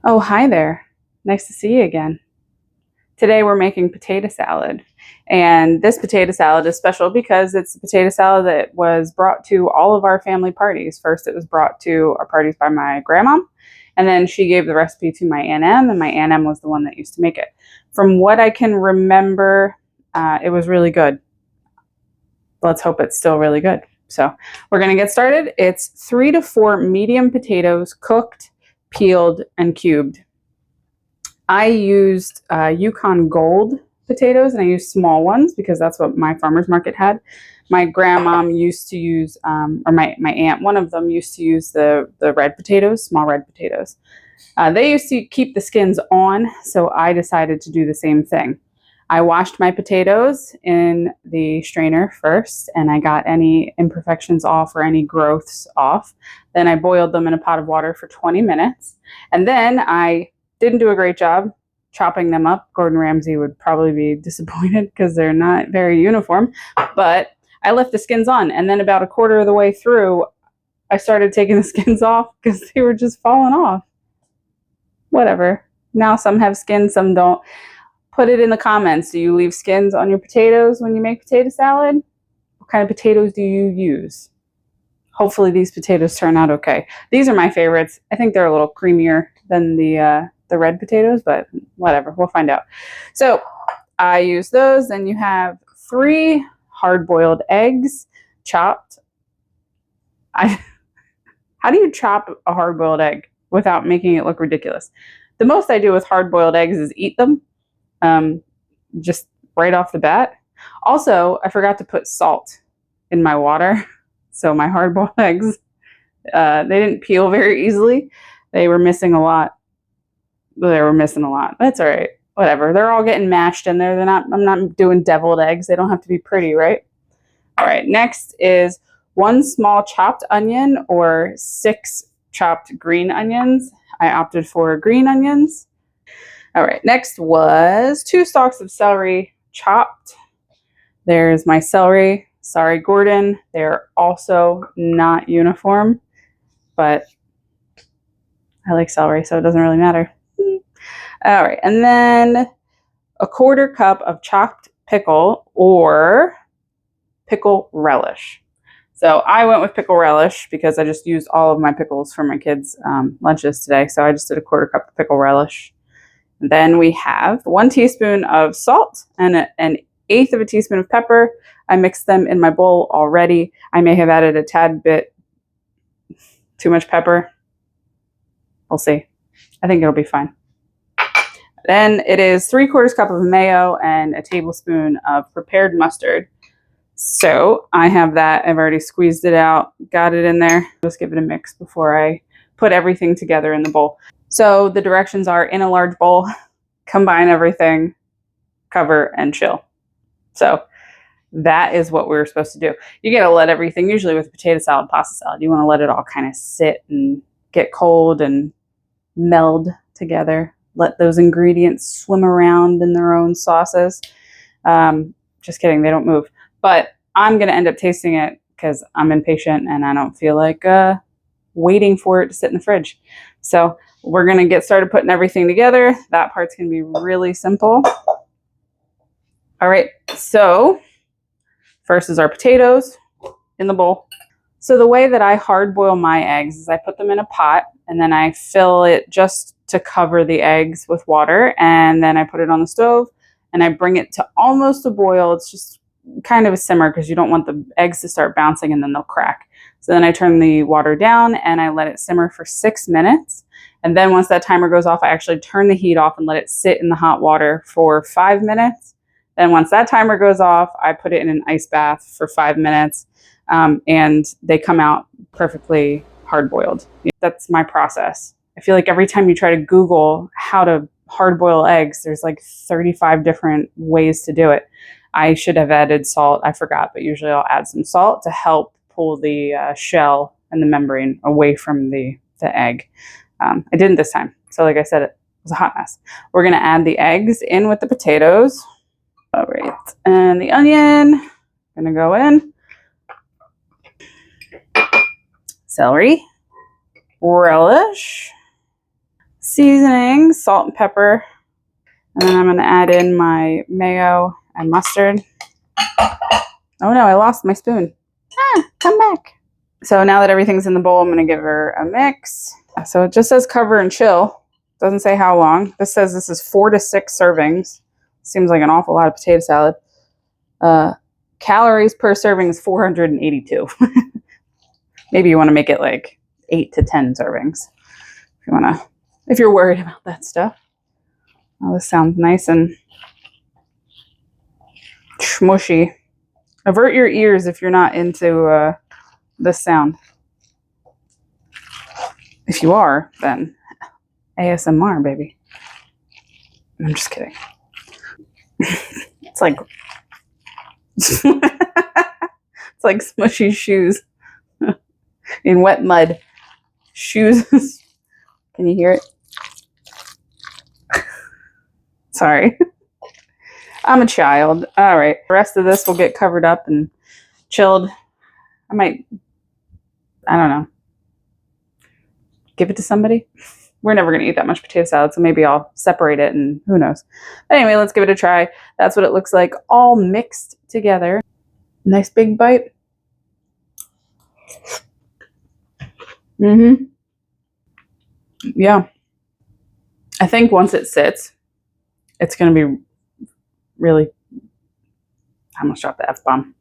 Oh, hi there. Nice to see you again. Today we're making potato salad. And this potato salad is special because it's a potato salad that was brought to all of our family parties. First, it was brought to our parties by my grandma, and then she gave the recipe to my Aunt Em, and my Aunt Em was the one that used to make it. From what I can remember, it was really good. Let's hope it's still really good. So we're going to get started. It's 3 to 4 medium potatoes, cooked, peeled, and cubed. I used Yukon Gold potatoes, and I used small ones because that's what my farmer's market had. My grandma used to use, or my aunt, one of them used to use the red potatoes, small red potatoes. They used to keep the skins on, so I decided to do the same thing. I washed my potatoes in the strainer first, and I got any imperfections off or any growths off. Then I boiled them in a pot of water for 20 minutes, and then I didn't do a great job chopping them up. Gordon Ramsay would probably be disappointed because they're not very uniform, but I left the skins on, and then about a quarter of the way through, I started taking the skins off because they were just falling off. Whatever. Now some have skins, some don't. Put it in the comments. Do you leave skins on your potatoes when you make potato salad? What kind of potatoes do you use? Hopefully these potatoes turn out okay. These are my favorites. I think they're a little creamier than the red potatoes, but whatever, we'll find out. So I use those. Then you have 3 hard-boiled eggs chopped. How do you chop a hard-boiled egg without making it look ridiculous? The most I do with hard-boiled eggs is eat them, just right off the bat. Also, I forgot to put salt in my water, so my hard-boiled eggs, they didn't peel very easily. They were missing a lot. That's all right. Whatever. They're all getting mashed in there. I'm not doing deviled eggs. They don't have to be pretty, right? All right. Next is 1 small chopped onion or 6 chopped green onions. I opted for green onions. All right. Next was 2 stalks of celery chopped. There's my celery. Sorry, Gordon. They're also not uniform, but I like celery, so it doesn't really matter. All right, and then a 1/4 cup of chopped pickle or pickle relish. So I went with pickle relish because I just used all of my pickles for my kids' lunches today. So I just did a 1/4 cup of pickle relish. And then we have 1 teaspoon of salt and an 1/8 of a teaspoon of pepper. I mixed them in my bowl already. I may have added a tad bit too much pepper. We'll see. I think it'll be fine. Then it is 3/4 cup of mayo and a tablespoon of prepared mustard. So I have that. I've already squeezed it out, got it in there. Just give it a mix before I put everything together in the bowl. So the directions are: in a large bowl, combine everything, cover, and chill. So that is what we're supposed to do. You got to let everything, usually with potato salad, pasta salad, you want to let it all kind of sit and get cold and meld together. Let those ingredients swim around in their own sauces. Just kidding, they don't move. But I'm going to end up tasting it because I'm impatient and I don't feel like waiting for it to sit in the fridge. So we're going to get started putting everything together. That part's going to be really simple. All right, so first is our potatoes in the bowl. So the way that I hard boil my eggs is I put them in a pot and then I fill it just to cover the eggs with water, and then I put it on the stove and I bring it to almost a boil. It's just kind of a simmer because you don't want the eggs to start bouncing and then they'll crack. So then I turn the water down and I let it simmer for 6 minutes. And then once that timer goes off, I actually turn the heat off and let it sit in the hot water for 5 minutes. Then once that timer goes off, I put it in an ice bath for 5 minutes, and they come out perfectly hard boiled. That's my process. I feel like every time you try to Google how to hard boil eggs, there's like 35 different ways to do it. I should have added salt. I forgot, but usually I'll add some salt to help pull the shell and the membrane away from the egg. I didn't this time. So like I said, it was a hot mess. We're going to add the eggs in with the potatoes. All right. And the onion, going to go in. Celery, relish, seasoning, salt and pepper. And then I'm going to add in my mayo and mustard. Oh no, I lost my spoon. Come back. So now that everything's in the bowl, I'm going to give her a mix. So it just says cover and chill. Doesn't say how long. This says this is 4 to 6 servings. Seems like an awful lot of potato salad. Calories per serving is 482. Maybe you want to make it like 8 to 10 servings. If you're worried about that stuff. Oh, this sounds nice and smushy. Avert your ears if you're not into this sound. If you are, then ASMR, baby. I'm just kidding. It's like it's like smushy shoes in wet mud. Shoes. Can you hear it? Sorry. I'm a child. All right. The rest of this will get covered up and chilled. I don't know. Give it to somebody. We're never going to eat that much potato salad, so maybe I'll separate it and who knows. But anyway, let's give it a try. That's what it looks like, all mixed together. Nice big bite. Yeah. I think once it sits, it's going to be really... I almost dropped the F-bomb.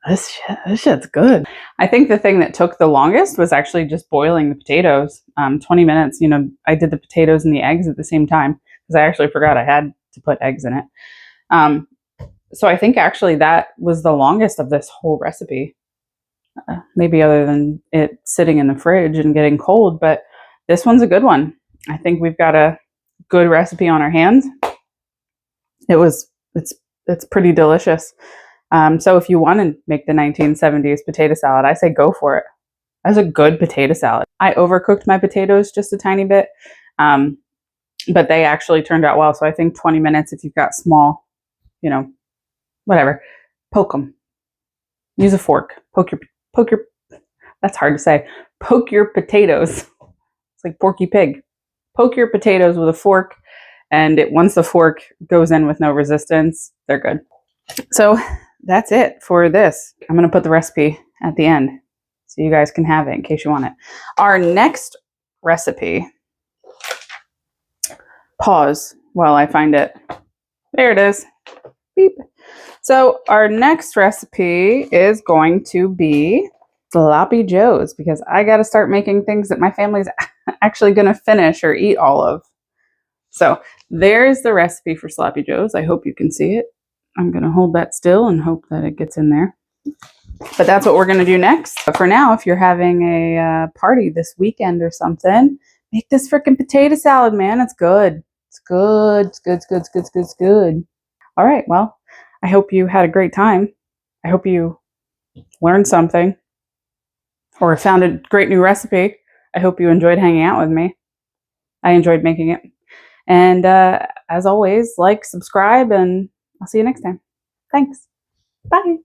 This shit's good. I think the thing that took the longest was actually just boiling the potatoes. 20 minutes. You know, I did the potatoes and the eggs at the same time because I actually forgot I had to put eggs in it. So I think actually that was the longest of this whole recipe. Maybe other than it sitting in the fridge and getting cold, but this one's a good one. I think we've got a good recipe on our hands. It's pretty delicious. So if you want to make the 1970s potato salad, I say go for it. That's a good potato salad. I overcooked my potatoes just a tiny bit, but they actually turned out well. So I think 20 minutes if you've got small, whatever, poke them. Use a fork. Poke your, that's hard to say. Poke your potatoes. It's like Porky Pig. Poke your potatoes with a fork, and once the fork goes in with no resistance, they're good. So that's it for this. I'm going to put the recipe at the end so you guys can have it in case you want it. Our next recipe, pause while I find it. There it is. Beep. So our next recipe is going to be sloppy joes because I got to start making things that my family's actually going to finish or eat all of. So there's the recipe for sloppy joes. I hope you can see it. I'm going to hold that still and hope that it gets in there. But that's what we're going to do next. But for now, if you're having a party this weekend or something, make this freaking potato salad, man. It's good. It's good. It's good. It's good. It's good. It's good. It's good. All right. Well, I hope you had a great time. I hope you learned something or found a great new recipe. I hope you enjoyed hanging out with me. I enjoyed making it. And as always, like, subscribe, and I'll see you next time. Thanks. Bye.